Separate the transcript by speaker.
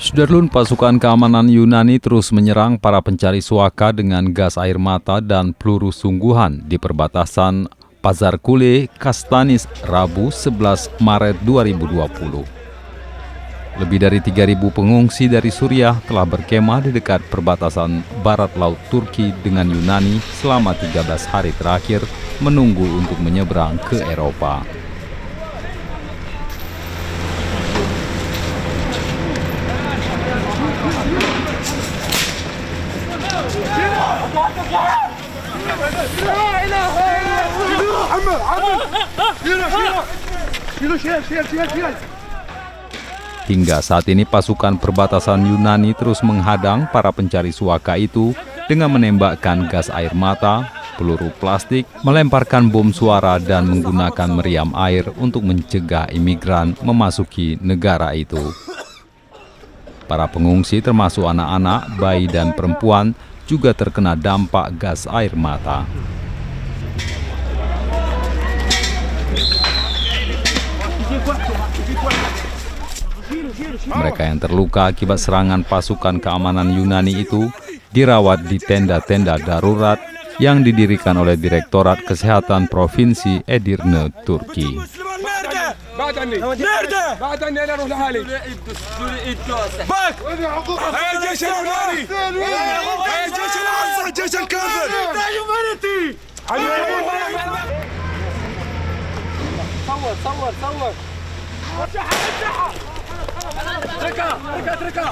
Speaker 1: Sudarlun, pasukan keamanan Yunani terus menyerang para pencari suaka dengan gas air mata dan peluru sungguhan di perbatasan Pazarkule, Kastanis, Rabu 11 Maret 2020. Lebih dari 3.000 pengungsi dari Suriah telah berkemah di dekat perbatasan barat laut Turki dengan Yunani selama 13 hari terakhir menunggu untuk menyeberang ke Eropa. Hingga saat ini pasukan perbatasan Yunani terus menghadang para pencari suaka itu dengan menembakkan gas air mata, peluru plastik, melemparkan bom suara dan menggunakan meriam air untuk mencegah imigran memasuki negara itu. Para pengungsi termasuk anak-anak, bayi dan perempuan juga terkena dampak gas air mata. Mereka yang terluka akibat serangan pasukan keamanan Yunani itu dirawat di tenda-tenda darurat yang didirikan oleh Direktorat Kesehatan Provinsi Edirne, Turki.
Speaker 2: ركع